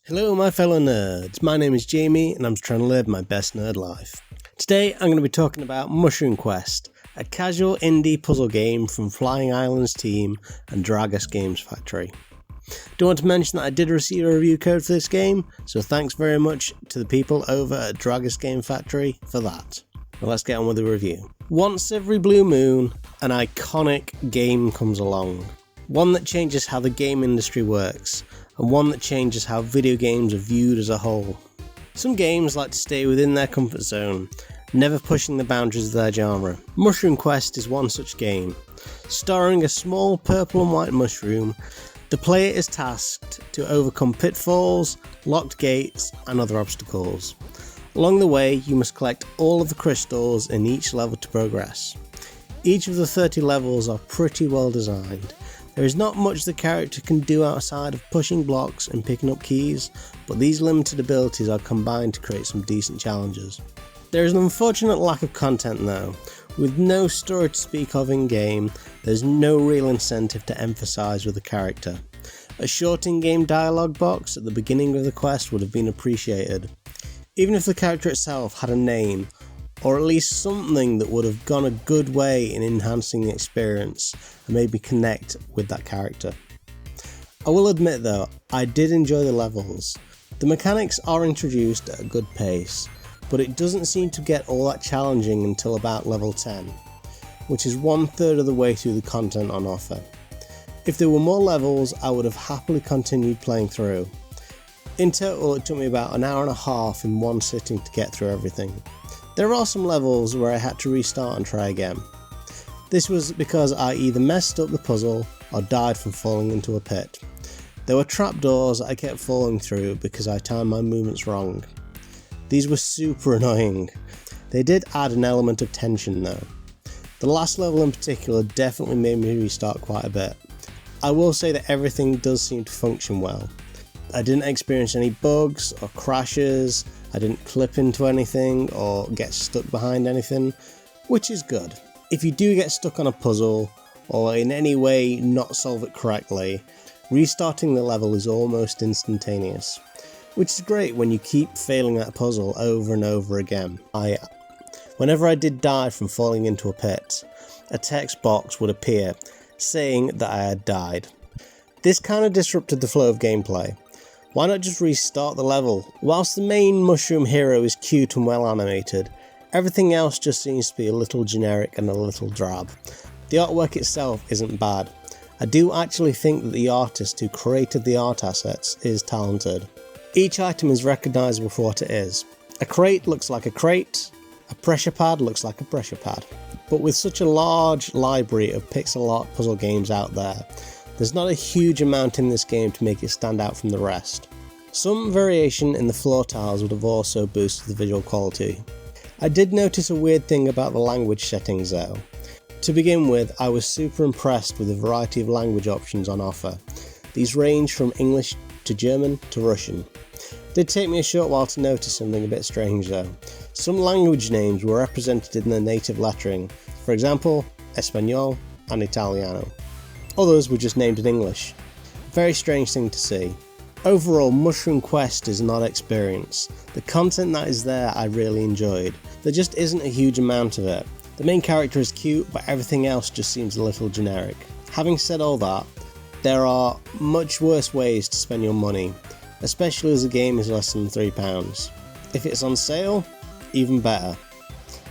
Hello my fellow nerds, my name is Jamie and I'm trying to live my best nerd life. Today I'm going to be talking about Mushroom Quest, a casual indie puzzle game from Flying Islands team and Dragus Games Factory. Do want to mention that I did receive a review code for this game, so thanks very much to the people over at Dragus Game Factory for that. Well, let's get on with the review. Once every blue moon, an iconic game comes along. One that changes how the game industry works, and one that changes how video games are viewed as a whole. Some games like to stay within their comfort zone, never pushing the boundaries of their genre. Mushroom Quest is one such game. Starring a small purple and white mushroom, the player is tasked to overcome pitfalls, locked gates, and other obstacles. Along the way, you must collect all of the crystals in each level to progress. Each of the 30 levels are pretty well designed. There is not much the character can do outside of pushing blocks and picking up keys, but these limited abilities are combined to create some decent challenges. There is an unfortunate lack of content though. With no story to speak of in game, there is no real incentive to emphasise with the character. A short in-game dialogue box at the beginning of the quest would have been appreciated. Even if the character itself had a name, or at least something that would have gone a good way in enhancing the experience and made me connect with that character. I will admit though, I did enjoy the levels. The mechanics are introduced at a good pace, but it doesn't seem to get all that challenging until about level 10, which is 1/3 of the way through the content on offer. If there were more levels, I would have happily continued playing through. In total, it took me about an hour and a half in one sitting to get through everything. There are some levels where I had to restart and try again. This was because I either messed up the puzzle or died from falling into a pit. There were trapdoors I kept falling through because I timed my movements wrong. These were super annoying. They did add an element of tension though. The last level in particular definitely made me restart quite a bit. I will say that everything does seem to function well. I didn't experience any bugs or crashes, I didn't clip into anything or get stuck behind anything, which is good. If you do get stuck on a puzzle or in any way not solve it correctly, restarting the level is almost instantaneous, which is great when you keep failing that puzzle over and over again. Whenever I did die from falling into a pit, a text box would appear saying that I had died. This kind of disrupted the flow of gameplay. Why not just restart the level? Whilst the main mushroom hero is cute and well animated, everything else just seems to be a little generic and a little drab. The artwork itself isn't bad. I do actually think that the artist who created the art assets is talented. Each item is recognisable for what it is. A crate looks like a crate, a pressure pad looks like a pressure pad. But with such a large library of pixel art puzzle games out there, there's not a huge amount in this game to make it stand out from the rest. Some variation in the floor tiles would have also boosted the visual quality. I did notice a weird thing about the language settings though. To begin with, I was super impressed with the variety of language options on offer. These range from English to German to Russian. It did take me a short while to notice something a bit strange though. Some language names were represented in their native lettering, for example, Espanol and Italiano. Others were just named in English. Very strange thing to see. Overall, Mushroom Quest is an odd experience. The content that is there I really enjoyed. There just isn't a huge amount of it. The main character is cute, but everything else just seems a little generic. Having said all that, there are much worse ways to spend your money, especially as the game is less than £3. If it's on sale, even better.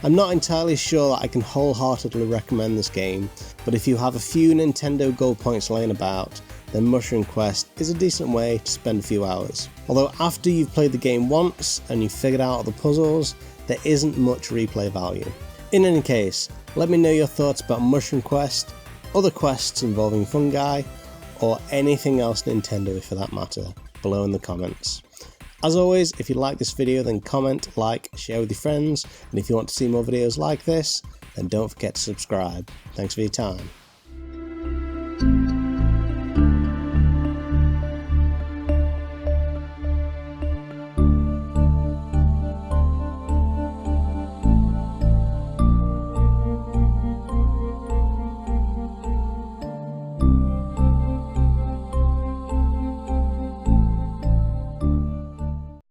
I'm not entirely sure that I can wholeheartedly recommend this game, but if you have a few Nintendo Gold points laying about, then Mushroom Quest is a decent way to spend a few hours. Although after you've played the game once and you've figured out the puzzles, there isn't much replay value. In any case, let me know your thoughts about Mushroom Quest, other quests involving fungi, or anything else Nintendo for that matter, below in the comments. As always, if you like this video then comment, like, share with your friends, and if you want to see more videos like this, then don't forget to subscribe. Thanks for your time.